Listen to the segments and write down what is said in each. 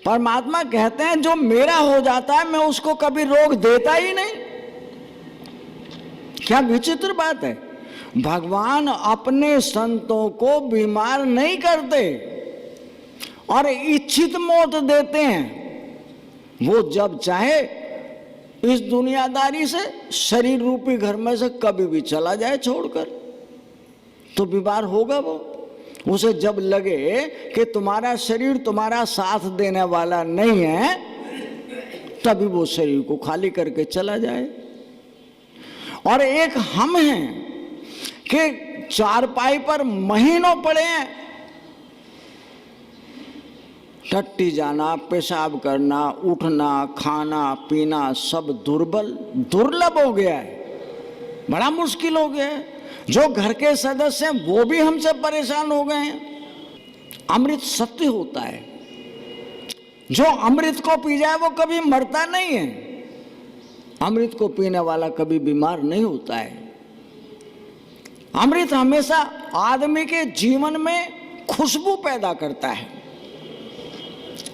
परमात्मा कहते हैं जो मेरा हो जाता है मैं उसको कभी रोक देता ही नहीं। क्या विचित्र बात है। भगवान अपने संतों को बीमार नहीं करते और इच्छित मौत देते हैं। वो जब चाहे इस दुनियादारी से, शरीर रूपी घर में से कभी भी चला जाए छोड़कर, तो बीमार होगा वो। उसे जब लगे कि तुम्हारा शरीर तुम्हारा साथ देने वाला नहीं है, तभी वो शरीर को खाली करके चला जाए। और एक हम हैं कि चारपाई पर महीनों पड़े हैं, टट्टी जाना, पेशाब करना, उठना, खाना पीना सब दुर्लभ हो गया है, बड़ा मुश्किल हो गया है। जो घर के सदस्य हैं वो भी हमसे परेशान हो गए हैं। अमृत सत्य होता है, जो अमृत को पी जाए वो कभी मरता नहीं है। अमृत को पीने वाला कभी बीमार नहीं होता है। अमृत हमेशा आदमी के जीवन में खुशबू पैदा करता है।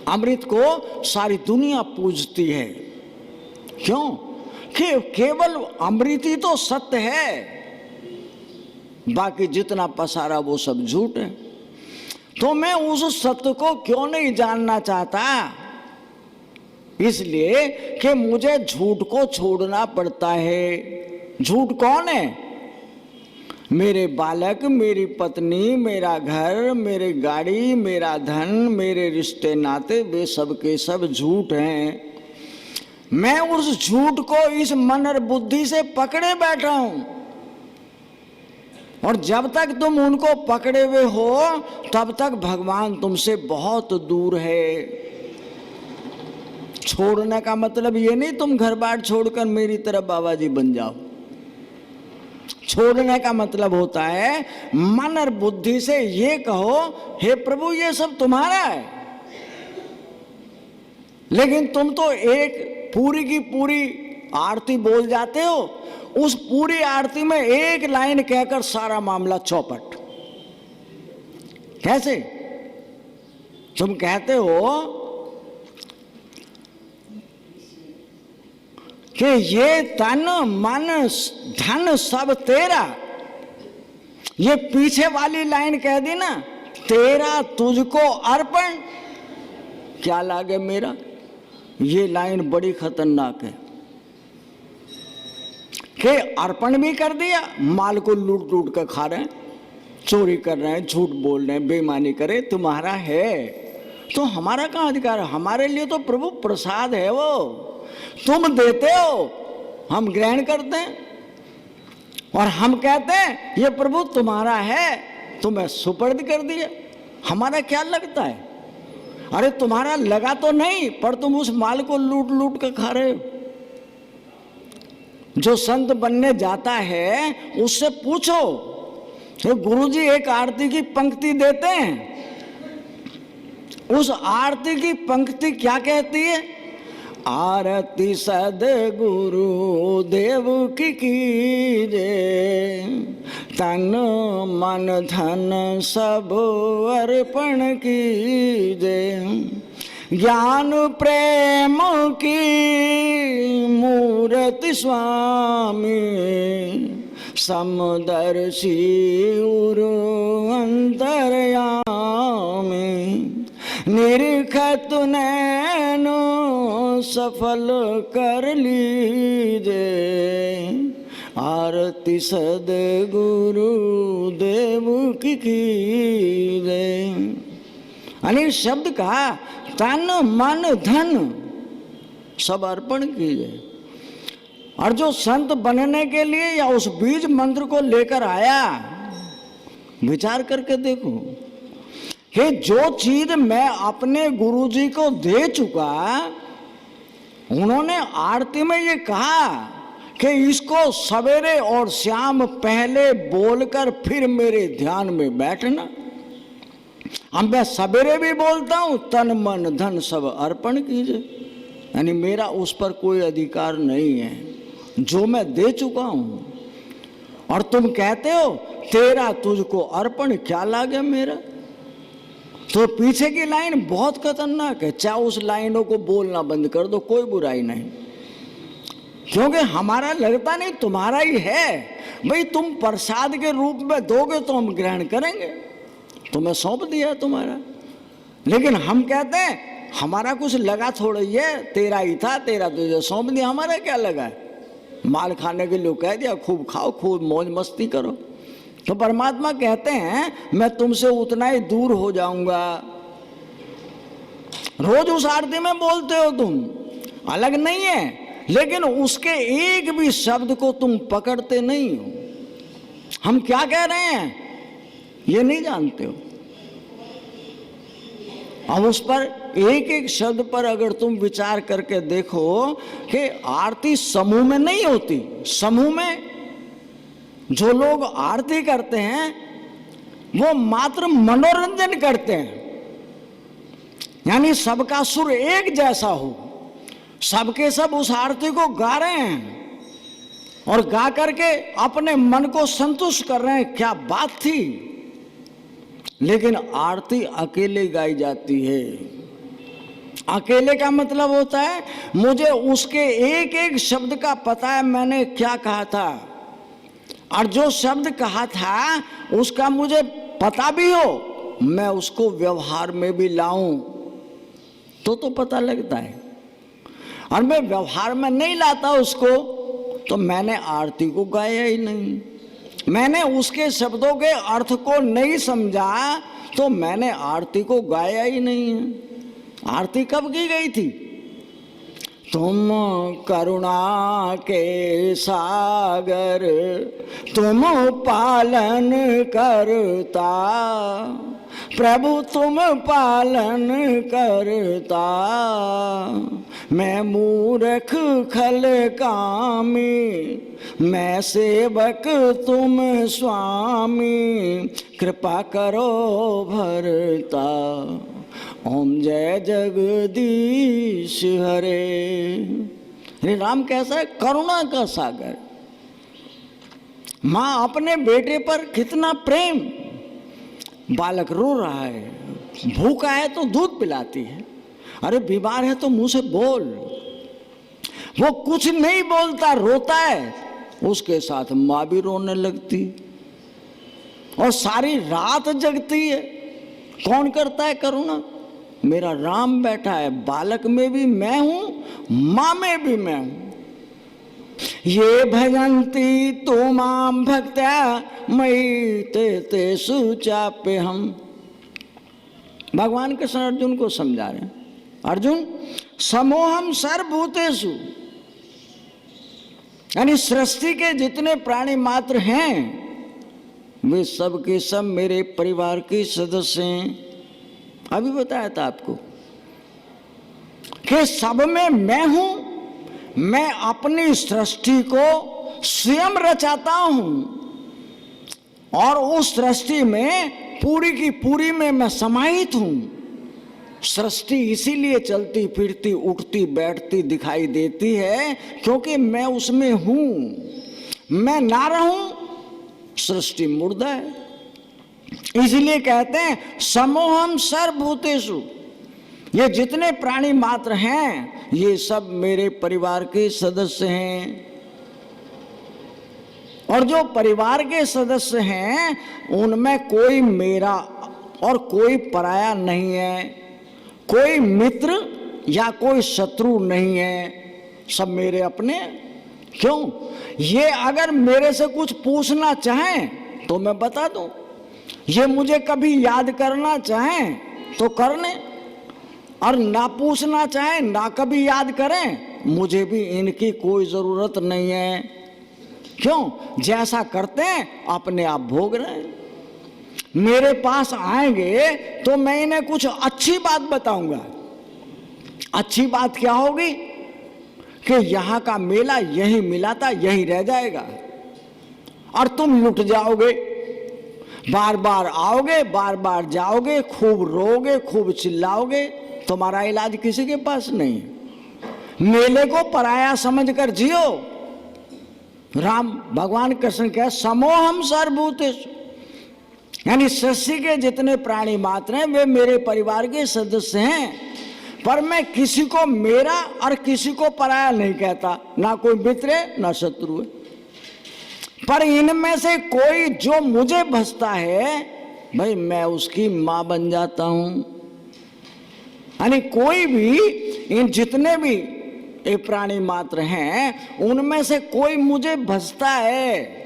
अमृत को सारी दुनिया पूजती है। क्यों? कि केवल अमृत ही तो सत्य है, बाकी जितना पसारा वो सब झूठ है। तो मैं उस सत्य को क्यों नहीं जानना चाहता? इसलिए कि मुझे झूठ को छोड़ना पड़ता है। झूठ कौन है? मेरे बालक, मेरी पत्नी, मेरा घर, मेरी गाड़ी, मेरा धन, मेरे रिश्ते नाते, वे सब के सब झूठ हैं। मैं उस झूठ को इस मन और बुद्धि से पकड़े बैठा हूं, और जब तक तुम उनको पकड़े हुए हो तब तक भगवान तुमसे बहुत दूर है। छोड़ने का मतलब ये नहीं तुम घर बार छोड़कर मेरी तरह बाबा जी बन जाओ। छोड़ने का मतलब होता है मन और बुद्धि से ये कहो, हे प्रभु ये सब तुम्हारा है। लेकिन तुम तो एक पूरी की पूरी आरती बोल जाते हो, उस पूरी आरती में एक लाइन कहकर सारा मामला चौपट। कैसे? तुम कहते हो कि ये तन मन धन सब तेरा, ये पीछे वाली लाइन कह दी ना, तेरा तुझको अर्पण क्या लागे मेरा। ये लाइन बड़ी खतरनाक है कि अर्पण भी कर दिया, माल को लूट लूट कर खा रहे हैं, चोरी कर रहे हैं, झूठ बोल रहे हैं, बेईमानी करे, तुम्हारा है तो हमारा कहाँ अधिकार है? हमारे लिए तो प्रभु प्रसाद है, वो तुम देते हो, हम ग्रहण करते हैं और हम कहते हैं ये प्रभु तुम्हारा है, तुम्हें सुपर्द कर दिया। हमारा क्या लगता है? अरे तुम्हारा लगा तो नहीं, पर तुम उस माल को लूट लूट कर खा रहे हो। जो संत बनने जाता है उससे पूछो, तो गुरुजी एक आरती की पंक्ति देते हैं, उस आरती की पंक्ति क्या कहती है? आरती सद्गुरु देव की कीजे, तन मन धन सब अर्पण कीजे, ज्ञान प्रेम की मूर्ति स्वामी, समदर्शी उरु अंतर्यामी, निरखत नैनो सफल कर लीजे, आरती सद्गुरु देव की कीजे। अनेक शब्द कहा, तन मन धन सब अर्पण कीजिए। और जो संत बनने के लिए या उस बीज मंत्र को लेकर आया, विचार करके देखो कि जो चीज मैं अपने गुरुजी को दे चुका, उन्होंने आरती में ये कहा कि इसको सवेरे और शाम पहले बोलकर फिर मेरे ध्यान में बैठना। अब मैं सवेरे भी बोलता हूं, तन मन धन सब अर्पण कीजिए, यानी मेरा उस पर कोई अधिकार नहीं है, जो मैं दे चुका हूं। और तुम कहते हो तेरा तुझको अर्पण क्या लागे मेरा। तो पीछे की लाइन बहुत खतरनाक है, चाहे उस लाइनों को बोलना बंद कर दो, कोई बुराई नहीं, क्योंकि हमारा लगता नहीं तुम्हारा ही है। भाई तुम प्रसाद के रूप में दोगे तो हम ग्रहण करेंगे, तुम्हें सौंप दिया है तुम्हारा। लेकिन हम कहते हैं हमारा कुछ लगा थोड़ा ही है, तेरा ही था, तेरा तुझे सौंप दिया, हमारा क्या लगा है, माल खाने के लिए कह दिया, खूब खाओ, खूब मौज मस्ती करो। तो परमात्मा कहते हैं मैं तुमसे उतना ही दूर हो जाऊंगा। रोज उस आरती में बोलते हो तुम, अलग नहीं है, लेकिन उसके एक भी शब्द को तुम पकड़ते नहीं हो। हम क्या कह रहे हैं ये नहीं जानते हो। अब उस पर एक एक शब्द पर अगर तुम विचार करके देखो कि आरती समूह में नहीं होती, समूह में जो लोग आरती करते हैं वो मात्र मनोरंजन करते हैं, यानी सबका सुर एक जैसा हो, सबके सब उस आरती को गा रहे हैं और गा करके अपने मन को संतुष्ट कर रहे हैं, क्या बात थी। लेकिन आरती अकेले गाई जाती है। अकेले का मतलब होता है मुझे उसके एक एक शब्द का पता है, मैंने क्या कहा था, और जो शब्द कहा था उसका मुझे पता भी हो, मैं उसको व्यवहार में भी लाऊं तो पता लगता है। और मैं व्यवहार में नहीं लाता उसको तो मैंने आरती को गाया ही नहीं, मैंने उसके शब्दों के अर्थ को नहीं समझा तो मैंने आरती को गाया ही नहीं है। आरती कब की गई थी? तुम करुणा के सागर तुम पालन करता, प्रभु तुम पालन करता, मैं मूर्ख खल कामी, मैं सेवक तुम स्वामी, कृपा करो भरता, ओम जय जगदीश हरे। राम कैसा है? करुणा का सागर। माँ अपने बेटे पर कितना प्रेम, बालक रो रहा है, भूखा है तो दूध पिलाती है, अरे बीमार है तो मुंह से बोल, वो कुछ नहीं बोलता, रोता है, उसके साथ माँ भी रोने लगती और सारी रात जगती है। कौन करता है करुणा? मेरा राम बैठा है, बालक में भी मैं हूं, माँ में भी मैं हूं। ये भजंती तो माम भक्त्या मयि ते सुचापे हम। भगवान कृष्ण अर्जुन को समझा रहे हैं, अर्जुन समोहम सर्वभूतेषु, यानी सृष्टि के जितने प्राणी मात्र हैं वे सब के सब मेरे परिवार के सदस्य हैं। अभी बताया था आपको कि सब में मैं हूं, मैं अपनी सृष्टि को स्वयं रचाता हूं और उस सृष्टि में पूरी की पूरी में मैं समाहित हूं। सृष्टि इसीलिए चलती फिरती उठती बैठती दिखाई देती है क्योंकि मैं उसमें हूं। मैं ना रहूं सृष्टि मुर्दा है। इसलिए कहते हैं समोहम सर्वभूतेषु, ये जितने प्राणी मात्र हैं ये सब मेरे परिवार के सदस्य हैं। और जो परिवार के सदस्य हैं उनमें कोई मेरा और कोई पराया नहीं है, कोई मित्र या कोई शत्रु नहीं है, सब मेरे अपने। क्यों? ये अगर मेरे से कुछ पूछना चाहें तो मैं बता दूं, ये मुझे कभी याद करना चाहें तो कर लें, और ना पूछना चाहें ना कभी याद करें, मुझे भी इनकी कोई जरूरत नहीं है। क्यों? जैसा करते हैं अपने आप भोग रहे हैं। मेरे पास आएंगे तो मैं इन्हें कुछ अच्छी बात बताऊंगा। अच्छी बात क्या होगी कि यहाँ का मेला यही मिला था, यही रह जाएगा और तुम लुट जाओगे। बार बार आओगे, बार बार जाओगे, खूब रोगे, खूब चिल्लाओगे, तुम्हारा इलाज किसी के पास नहीं। मेले को पराया समझकर जियो। राम भगवान कृष्ण कहे समोहम सर्वभूतेषु, यानी सृष्टि के जितने प्राणी मात्र हैं वे मेरे परिवार के सदस्य हैं, पर मैं किसी को मेरा और किसी को पराया नहीं कहता, ना कोई मित्र है ना शत्रु है। पर इनमें से कोई जो मुझे भजता है, भाई मैं उसकी मां बन जाता हूं। यानी कोई भी, इन जितने भी ये प्राणी मात्र हैं उनमें से कोई मुझे भजता है,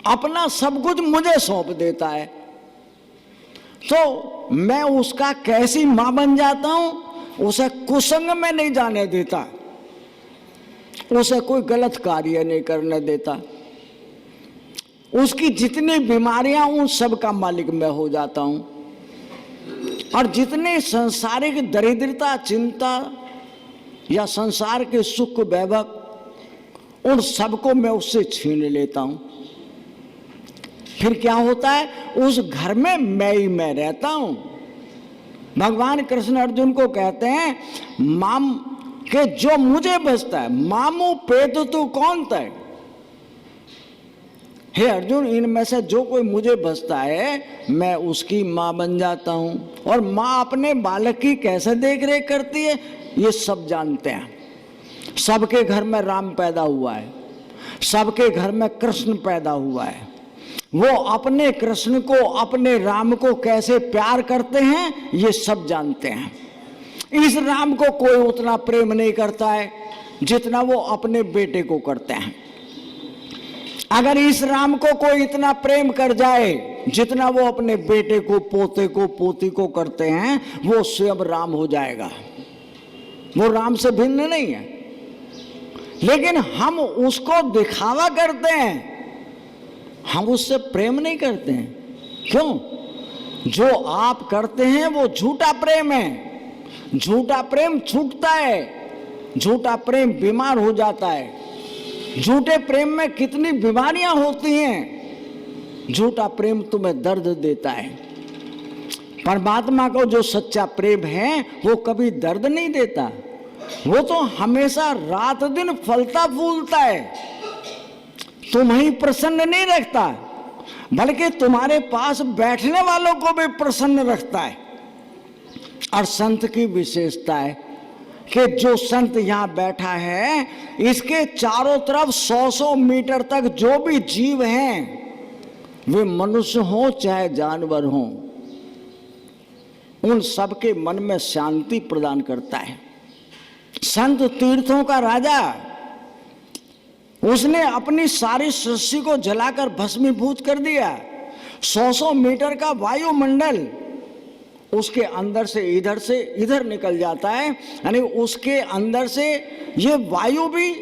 अपना सब कुछ मुझे सौंप देता है, तो मैं उसका कैसी मां बन जाता हूं, उसे कुसंग में नहीं जाने देता, उसे कोई गलत कार्य नहीं करने देता, उसकी जितनी बीमारियां उन सब का मालिक मैं हो जाता हूं, और जितनी सांसारिक दरिद्रता, चिंता या संसार के सुख वैभव उन सबको मैं उससे छीन लेता हूं। फिर क्या होता है, उस घर में मैं ही मैं रहता हूं। भगवान कृष्ण अर्जुन को कहते हैं, माम के जो मुझे बसता है, मामू पेत तू कौन तय। हे अर्जुन, इनमें से जो कोई मुझे बसता है मैं उसकी मां बन जाता हूं। और मां अपने बालक की कैसे देख रेख करती है ये सब जानते हैं। सबके घर में राम पैदा हुआ है, सबके घर में कृष्ण पैदा हुआ है, वो अपने कृष्ण को, अपने राम को कैसे प्यार करते हैं ये सब जानते हैं। इस राम को कोई उतना प्रेम नहीं करता है जितना वो अपने बेटे को करते हैं। अगर इस राम को कोई इतना प्रेम कर जाए जितना वो अपने बेटे को, पोते को, पोती को करते हैं, वो स्वयं राम हो जाएगा, वो राम से भिन्न नहीं है। लेकिन हम उसको दिखावा करते हैं, हम उससे प्रेम नहीं करते हैं। क्यों? जो आप करते हैं वो झूठा प्रेम है। झूठा प्रेम छूटता है, झूठा प्रेम बीमार हो जाता है। झूठे प्रेम में कितनी बीमारियां होती हैं। झूठा प्रेम तुम्हें दर्द देता है। परमात्मा को जो सच्चा प्रेम है वो कभी दर्द नहीं देता, वो तो हमेशा रात दिन फलता फूलता है, तुम्हें प्रसन्न नहीं रखता, बल्कि तुम्हारे पास बैठने वालों को भी प्रसन्न रखता है। और संत की विशेषता है कि जो संत यहाँ बैठा है, इसके चारों तरफ 100-100 मीटर तक जो भी जीव हैं, वे मनुष्य हो चाहे जानवर हो, उन सबके मन में शांति प्रदान करता है। संत तीर्थों का राजा, उसने अपनी सारी सृष्टि को जलाकर भस्मीभूत कर दिया। 100-100 मीटर का वायुमंडल उसके अंदर से इधर निकल जाता है, यानी उसके अंदर से ये वायु भी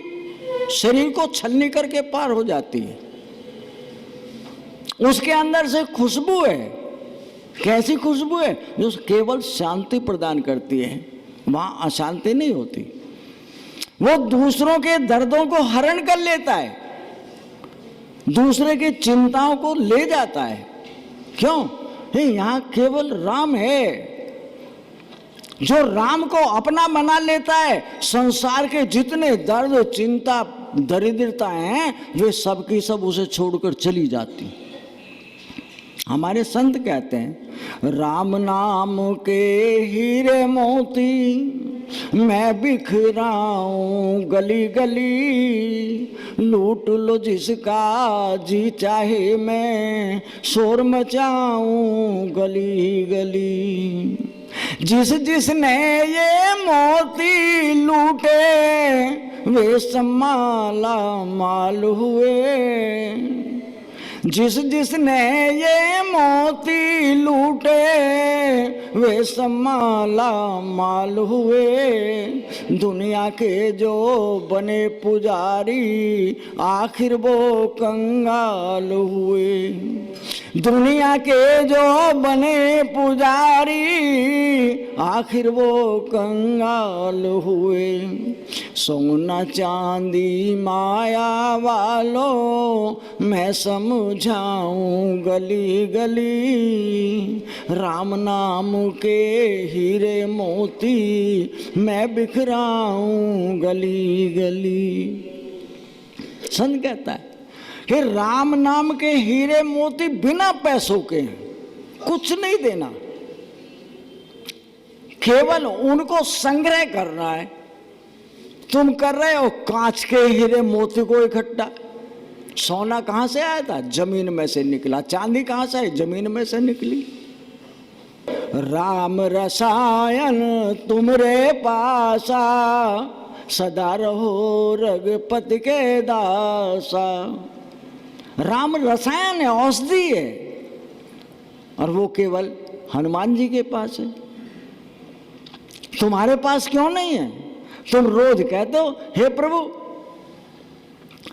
शरीर को छलनी करके पार हो जाती है। उसके अंदर से खुशबू है, कैसी खुशबू है, जो केवल शांति प्रदान करती है, वहां अशांति नहीं होती। वो दूसरों के दर्दों को हरण कर लेता है, दूसरे की चिंताओं को ले जाता है। क्यों? यहाँ केवल राम है। जो राम को अपना बना लेता है, संसार के जितने दर्द, चिंता, दरिद्रता हैं, वे सब की सब उसे छोड़कर चली जाती। हमारे संत कहते हैं, राम नाम के हीरे मोती मैं बिखराऊं गली गली, लूट लो जिसका जी चाहे मैं शोर मचाऊं गली गली। जिस जिसने ये मोती लूटे वे सम्माला माल हुए। जिस जिसने ये मोती लूटे वे सम्माला माल हुए। दुनिया के जो बने पुजारी आखिर वो कंगाल हुए। दुनिया के जो बने पुजारी आखिर वो कंगाल हुए। सोना चांदी माया वालों मैं समझाऊं गली गली। राम नाम के हीरे मोती मैं बिखराऊं गली गली। संत कहता है कि राम नाम के हीरे मोती बिना पैसों के हैं, कुछ नहीं देना, केवल उनको संग्रह करना है। तुम कर रहे हो कांच के हीरे मोती को इकट्ठा। सोना कहां से आया था? जमीन में से निकला। चांदी कहां से आई? जमीन में से निकली। राम रसायन तुमरे पासा, सदा रहो रघुपति के दासा। राम रसायन है, औषधि है, और वो केवल हनुमान जी के पास है। तुम्हारे पास क्यों नहीं है? तुम रोज कहते हो हे प्रभु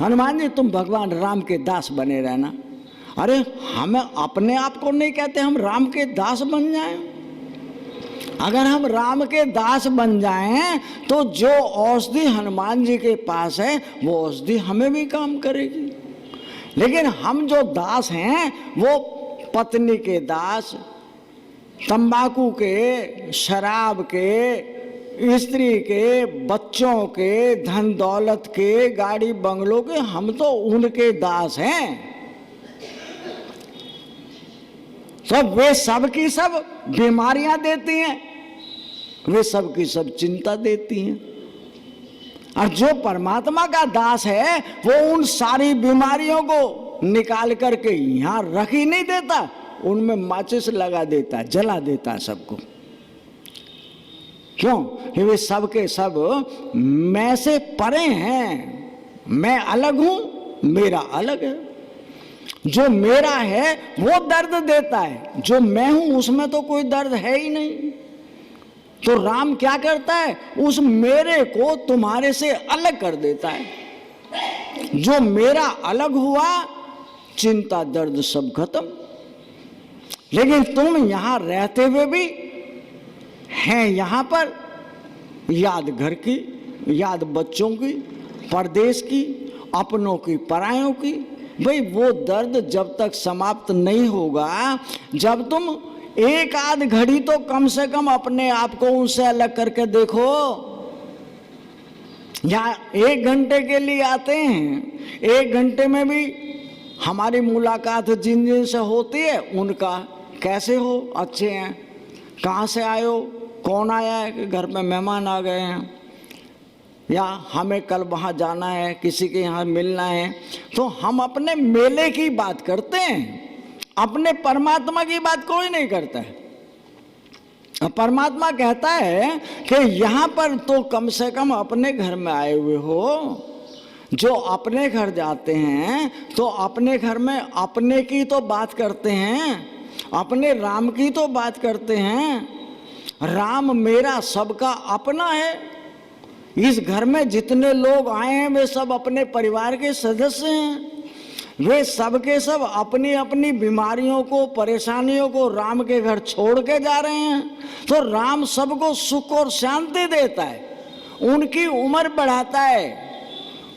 हनुमान जी तुम भगवान राम के दास बने रहना। अरे हमें अपने आप को नहीं कहते हम राम के दास बन जाएं? अगर हम राम के दास बन जाएं तो जो औषधि हनुमान जी के पास है वो औषधि हमें भी काम करेगी। लेकिन हम जो दास हैं वो पत्नी के दास, तंबाकू के, शराब के, स्त्री के, बच्चों के, धन दौलत के, गाड़ी बंगलों के, हम तो उनके दास हैं। तो वे सब की सब बीमारियां देती हैं, वे सब की सब चिंता देती हैं। और जो परमात्मा का दास है वो उन सारी बीमारियों को निकाल करके यहां रख ही नहीं देता, उनमें माचिस लगा देता, जला देता सबको। क्यों? कि वे सब के सब मैं से परे हैं। मैं अलग हूं, मेरा अलग है। जो मेरा है वो दर्द देता है, जो मैं हूं उसमें तो कोई दर्द है ही नहीं। तो राम क्या करता है? उस मेरे को तुम्हारे से अलग कर देता है। जो मेरा अलग हुआ, चिंता दर्द सब खत्म। लेकिन तुम यहां रहते हुए भी हैं यहां पर याद घर की, याद बच्चों की, परदेश की, अपनों की, परायों की। भाई वो दर्द जब तक समाप्त नहीं होगा, जब तुम एक आध घड़ी तो कम से कम अपने आप को उनसे अलग करके देखो। या 1 घंटे के लिए आते हैं, 1 घंटे में भी हमारी मुलाकात जिन जिन से होती है उनका कैसे हो, अच्छे हैं, कहाँ से आए हो, कौन आया है, कि घर में मेहमान आ गए हैं, या हमें कल वहाँ जाना है, किसी के यहाँ मिलना है। तो हम अपने मेले की बात करते हैं, अपने परमात्मा की बात कोई नहीं करता है। परमात्मा कहता है कि यहाँ पर तो कम से कम अपने घर में आए हुए हो। जो अपने घर जाते हैं तो अपने घर में अपने की तो बात करते हैं, अपने राम की तो बात करते हैं। राम मेरा सबका अपना है। इस घर में जितने लोग आए हैं वे सब अपने परिवार के सदस्य हैं। वे सब के सब अपनी अपनी बीमारियों को, परेशानियों को राम के घर छोड़ के जा रहे हैं। तो राम सबको सुख और शांति देता है, उनकी उम्र बढ़ाता है,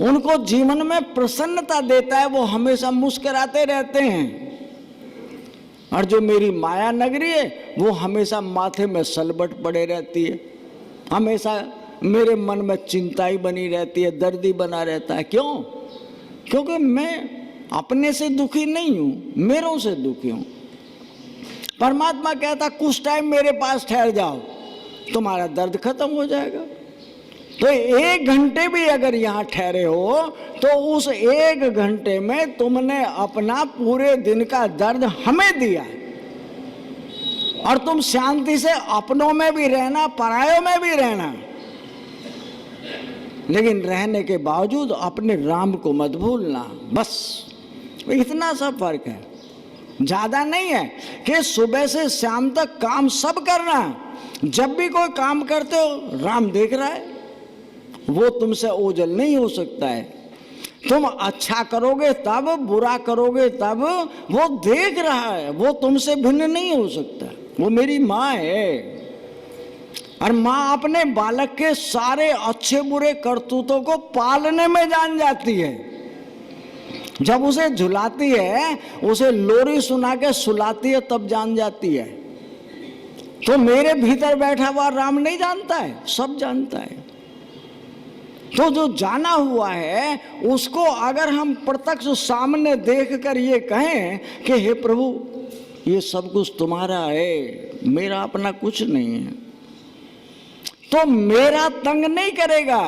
उनको जीवन में प्रसन्नता देता है, वो हमेशा मुस्कुराते रहते हैं। और जो मेरी माया नगरी है वो हमेशा माथे में सलबट पड़े रहती है, हमेशा मेरे मन में चिंता ही बनी रहती है, दर्द ही बना रहता है। क्यों? क्योंकि मैं अपने से दुखी नहीं हूं, मेरों से दुखी हूं। परमात्मा कहता कुछ टाइम मेरे पास ठहर जाओ, तुम्हारा दर्द खत्म हो जाएगा। तो 1 घंटे भी अगर यहाँ ठहरे हो तो उस 1 घंटे में तुमने अपना पूरे दिन का दर्द हमें दिया, और तुम शांति से अपनों में भी रहना, परायों में भी रहना। लेकिन रहने के बावजूद अपने राम को मत भूलना। बस इतना सा फर्क है, ज्यादा नहीं है कि सुबह से शाम तक काम सब करना। जब भी कोई काम करते हो राम देख रहा है, वो तुमसे ओझल नहीं हो सकता है। तुम अच्छा करोगे तब, बुरा करोगे तब, वो देख रहा है, वो तुमसे भिन्न नहीं हो सकता। वो मेरी माँ है, और माँ अपने बालक के सारे अच्छे बुरे करतूतों को पालने में जान जाती है। जब उसे झुलाती है, उसे लोरी सुना के सुलाती है, तब जान जाती है। तो मेरे भीतर बैठा हुआ राम नहीं जानता है, सब जानता है। तो जो जाना हुआ है उसको अगर हम प्रत्यक्ष सामने देखकर ये कहें कि हे प्रभु ये सब कुछ तुम्हारा है, मेरा अपना कुछ नहीं है, तो मेरा तंग नहीं करेगा।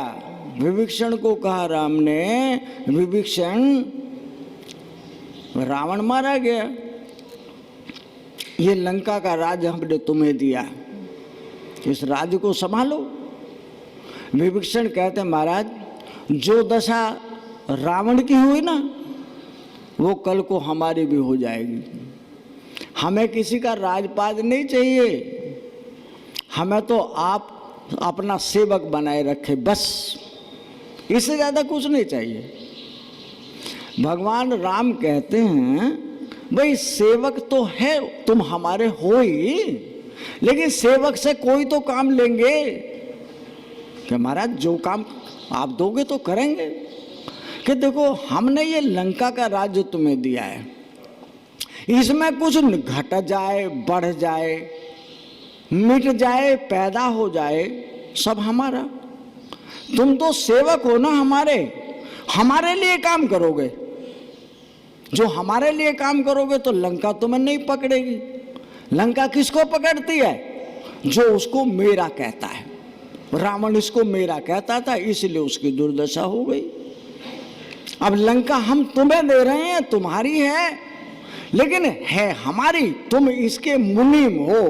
विभीषण को कहा राम ने, विभीषण रावण मारा गया, ये लंका का राज हमने तुम्हें दिया, इस राज्य को संभालो। विभीषण कहते महाराज जो दशा रावण की हुई ना वो कल को हमारी भी हो जाएगी। हमें किसी का राजपाद नहीं चाहिए, हमें तो आप अपना सेवक बनाए रखे बस, इससे ज़्यादा कुछ नहीं चाहिए। भगवान राम कहते हैं भाई सेवक तो है, तुम हमारे हो ही, लेकिन सेवक से कोई तो काम लेंगे कि महाराज जो काम आप दोगे तो करेंगे। कि देखो हमने ये लंका का राज्य तुम्हें दिया है, इसमें कुछ घट जाए, बढ़ जाए, मिट जाए, पैदा हो जाए, सब हमारा। तुम तो सेवक हो ना हमारे लिए काम करोगे। जो हमारे लिए काम करोगे तो लंका तुम्हें नहीं पकड़ेगी। लंका किसको पकड़ती है? जो उसको मेरा कहता है। रावण इसको मेरा कहता था, इसलिए उसकी दुर्दशा हो गई। अब लंका हम तुम्हें दे रहे हैं, तुम्हारी है, लेकिन है हमारी, तुम इसके मुनीम हो।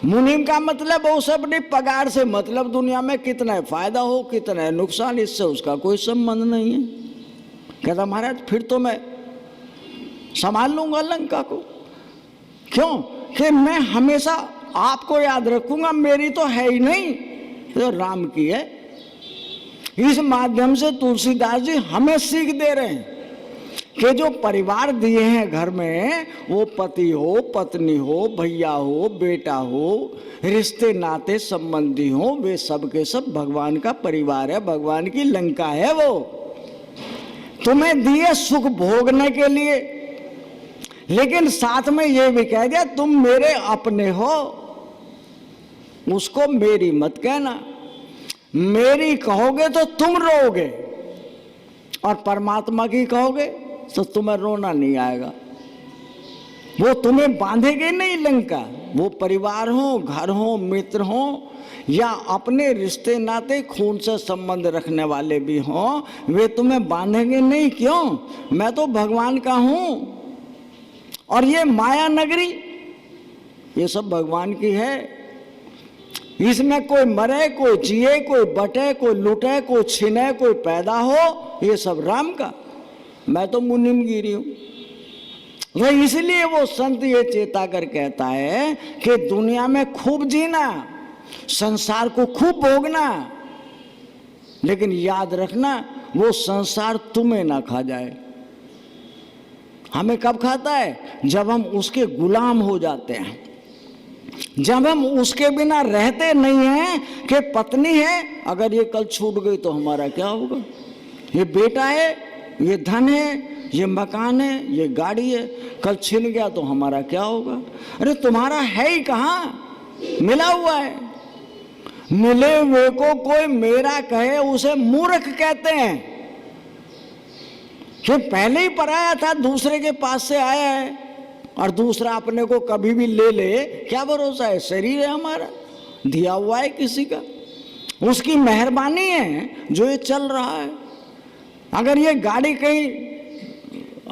मुनीम का मतलब उसे अपनी पगार से मतलब, दुनिया में कितना फायदा हो कितना नुकसान, इससे उसका कोई संबंध नहीं है। कहता महाराज फिर तो मैं संभाल लूंगा लंका को। क्यों? कि मैं हमेशा आपको याद रखूंगा, मेरी तो है ही नहीं, तो राम की है। इस माध्यम से तुलसीदास जी हमें सीख दे रहे हैं कि जो परिवार दिए हैं घर में, वो पति हो, पत्नी हो, भैया हो, बेटा हो, रिश्ते नाते संबंधी हो, वे सब के सब भगवान का परिवार है, भगवान की लंका है। वो तुम्हें दिए सुख भोगने के लिए, लेकिन साथ में ये भी कह दिया तुम मेरे अपने हो। उसको मेरी मत कहना, मेरी कहोगे तो तुम रोओगे, और परमात्मा की कहोगे तो तुम्हें रोना नहीं आएगा। वो तुम्हें बांधेगे नहीं लंका। वो परिवार हो, घर हो, मित्र हो, या अपने रिश्ते नाते खून से संबंध रखने वाले भी हों, वे तुम्हें बांधेंगे नहीं। क्यों? मैं तो भगवान का हूं, और ये माया नगरी ये सब भगवान की है। इसमें कोई मरे, कोई जिए, कोई बटे, कोई लुटे, कोई छिने, कोई पैदा हो, ये सब राम का। मैं तो मुनिमगिरी हूं। तो इसलिए वो संत ये चेता कर कहता है कि दुनिया में खूब जीना, संसार को खूब भोगना, लेकिन याद रखना वो संसार तुम्हें ना खा जाए। हमें कब खाता है? जब हम उसके गुलाम हो जाते हैं, जब हम उसके बिना रहते नहीं हैं। कि पत्नी है, अगर ये कल छूट गई तो हमारा क्या होगा? ये बेटा है, ये धन है, ये मकान है, ये गाड़ी है, कल छिन गया तो हमारा क्या होगा? अरे तुम्हारा है ही कहाँ, मिला हुआ है। मिले हुए को कोई मेरा कहे उसे मूर्ख कहते हैं। कि पहले ही पराया था, दूसरे के पास से आया है, और दूसरा अपने को कभी भी ले ले, क्या भरोसा है? शरीर है हमारा, दिया हुआ है किसी का, उसकी मेहरबानी है जो ये चल रहा है। अगर ये गाड़ी कहीं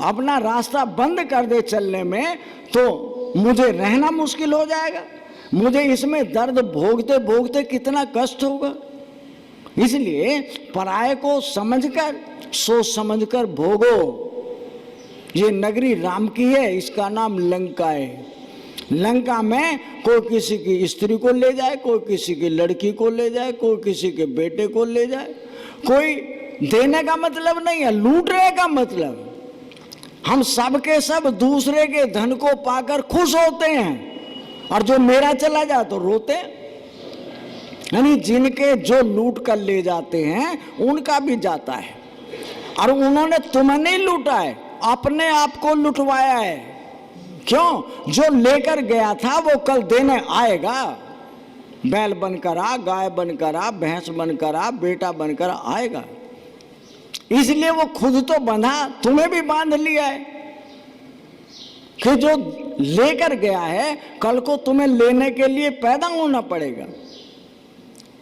अपना रास्ता बंद कर दे चलने में, तो मुझे रहना मुश्किल हो जाएगा। मुझे इसमें दर्द भोगते भोगते कितना कष्ट होगा। इसलिए पराये को समझकर, सोच समझकर भोगो। ये नगरी राम की है, इसका नाम लंका है। लंका में कोई किसी की स्त्री को ले जाए, कोई किसी की लड़की को ले जाए, कोई किसी के बेटे को ले जाए। कोई देने का मतलब नहीं है, लूटने का मतलब। हम सब के सब दूसरे के धन को पाकर खुश होते हैं, और जो मेरा चला जाए तो रोते हैं। यानी जिनके जो लूट कर ले जाते हैं उनका भी जाता है, और उन्होंने तुम्हें नहीं लूटा है, अपने आप को लुटवाया है। क्यों? जो लेकर गया था वो कल देने आएगा। बैल बनकर आ, गाय बनकर आ, भैंस बनकर आ, बेटा बनकर आएगा। इसलिए वो खुद तो बंधा, तुम्हें भी बांध लिया है कि जो लेकर गया है कल को तुम्हें लेने के लिए पैदा होना पड़ेगा।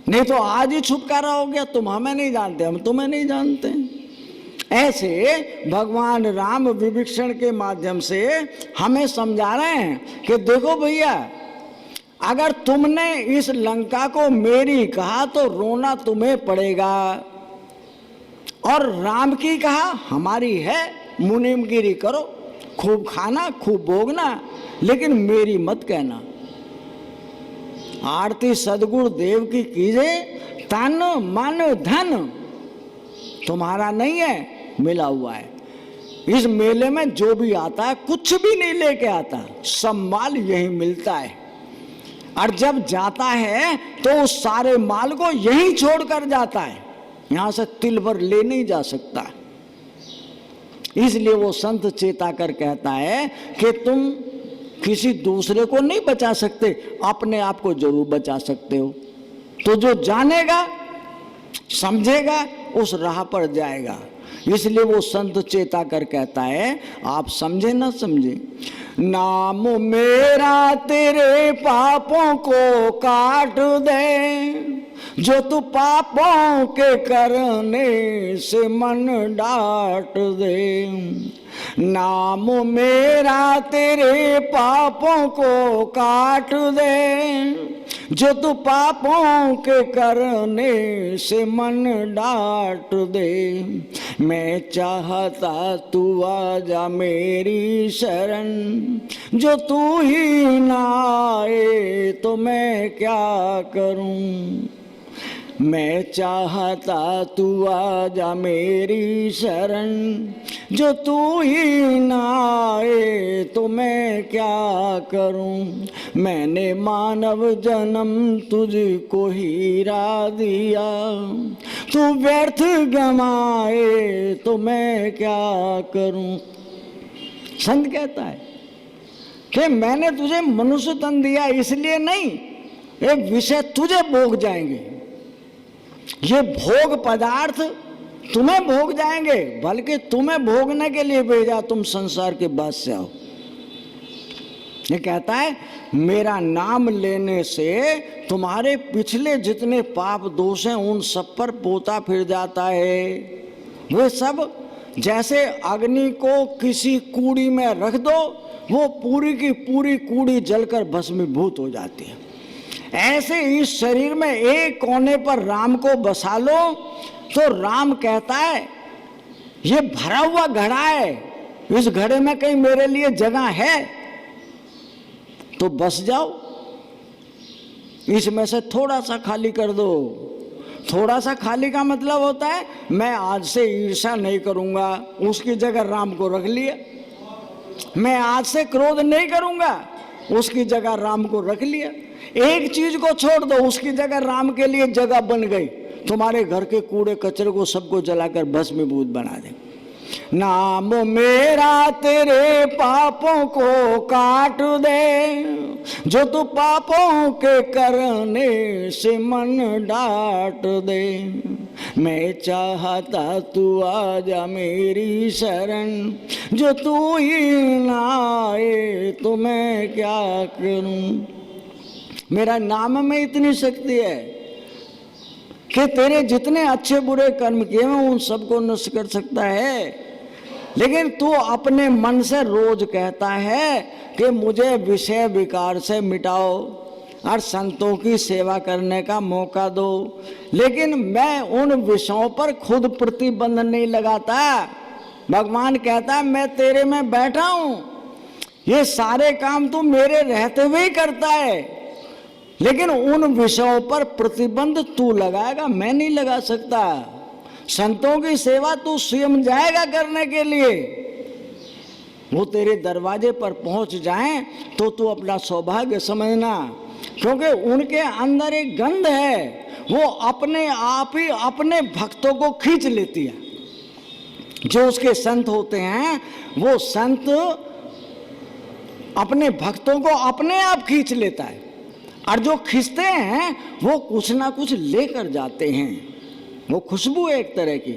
नहीं तो आज ही छुटकारा हो गया, तुम हमें नहीं जानते, हम तुम्हें नहीं जानते। ऐसे भगवान राम विभीषण के माध्यम से हमें समझा रहे हैं कि देखो भैया, अगर तुमने इस लंका को मेरी कहा तो रोना तुम्हें पड़ेगा, और राम की कहा हमारी है, मुनीमगिरी करो, खूब खाना खूब भोगना, लेकिन मेरी मत कहना। आरती सदगुरु देव की कीजिए, तन मन धन तुम्हारा नहीं है, मिला हुआ है। इस मेले में जो भी आता है कुछ भी नहीं लेके आता, सब माल यही मिलता है, और जब जाता है तो उस सारे माल को यहीं छोड़कर जाता है, यहां से तिल भर ले नहीं जा सकता। इसलिए वो संत चेता कर कहता है कि तुम किसी दूसरे को नहीं बचा सकते, अपने आप को जरूर बचा सकते हो। तो जो जानेगा समझेगा उस राह पर जाएगा। इसलिए वो संत चेता कर कहता है, आप समझे ना समझे, नाम मेरा तेरे पापों को काट दे, जो तू पापों के करने से मन डांट दे। नाम मेरा तेरे पापों को काट दे, जो तू पापों के करने से मन डांट दे। मैं चाहता तू आ जा मेरी शरण, जो तू ही ना आए तो मैं क्या करूं। मैं चाहता तू आ जा मेरी शरण, जो तू ही ना आए तो मैं क्या करूं। मैंने मानव जन्म तुझको हीरा दिया, तू व्यर्थ गमाए तो मैं क्या करूं। संत कहता है कि मैंने तुझे मनुष्य तन दिया इसलिए नहीं, ये विषय तुझे भोग जाएंगे, ये भोग पदार्थ तुम्हें भोग जाएंगे, बल्कि तुम्हें भोगने के लिए भेजा, तुम संसार के बाद से आओ। ये कहता है मेरा नाम लेने से तुम्हारे पिछले जितने पाप दोष हैं उन सब पर पोता फिर जाता है। वे सब जैसे अग्नि को किसी कूड़ी में रख दो, वो पूरी की पूरी कूड़ी जलकर भस्मीभूत हो जाती है। ऐसे इस शरीर में एक कोने पर राम को बसा लो तो राम कहता है ये भरा हुआ घड़ा है, इस घड़े में कहीं मेरे लिए जगह है तो बस जाओ, इसमें से थोड़ा सा खाली कर दो। थोड़ा सा खाली का मतलब होता है मैं आज से ईर्ष्या नहीं करूंगा, उसकी जगह राम को रख लिया। मैं आज से क्रोध नहीं करूंगा, उसकी जगह राम को रख लिया। एक चीज को छोड़ दो, उसकी जगह राम के लिए जगह बन गई। तुम्हारे घर के कूड़े कचरे को सबको जलाकर भस्मीभूत बना दे। नाम मेरा तेरे पापों को काट दे, जो तू पापों के करने से मन डांट दे। मैं चाहता तू आ जा मेरी शरण, जो तू ही ना आए तो मैं क्या करूं। मेरा नाम में इतनी शक्ति है कि तेरे जितने अच्छे बुरे कर्म किए हैं उन सबको नष्ट कर सकता है। लेकिन तू अपने मन से रोज कहता है कि मुझे विषय विकार से मिटाओ और संतों की सेवा करने का मौका दो, लेकिन मैं उन विषयों पर खुद प्रतिबंध नहीं लगाता। भगवान कहता है मैं तेरे में बैठा हूं, ये सारे काम तू मेरे रहते हुए ही करता है, लेकिन उन विषयों पर प्रतिबंध तू लगाएगा, मैं नहीं लगा सकता। संतों की सेवा तू स्वयं जाएगा करने के लिए, वो तेरे दरवाजे पर पहुंच जाएं तो तू अपना सौभाग्य समझना, क्योंकि उनके अंदर एक गंध है, वो अपने आप ही अपने भक्तों को खींच लेती है। जो उसके संत होते हैं वो संत अपने भक्तों को अपने आप खींच लेता है। और जो खींचते हैं वो कुछ ना कुछ लेकर जाते हैं, वो खुशबू है एक तरह की।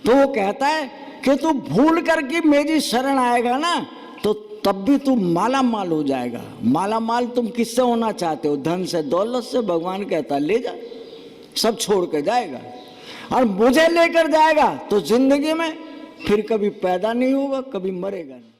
तो वो कहता है कि तू भूल करके मेरी शरण आएगा ना तो तब भी तू माला माल हो जाएगा। माला माल तुम किससे होना चाहते हो? धन से, दौलत से। भगवान कहता ले जा, सब छोड़ के जाएगा और मुझे लेकर जाएगा तो जिंदगी में फिर कभी पैदा नहीं होगा, कभी मरेगा नहीं।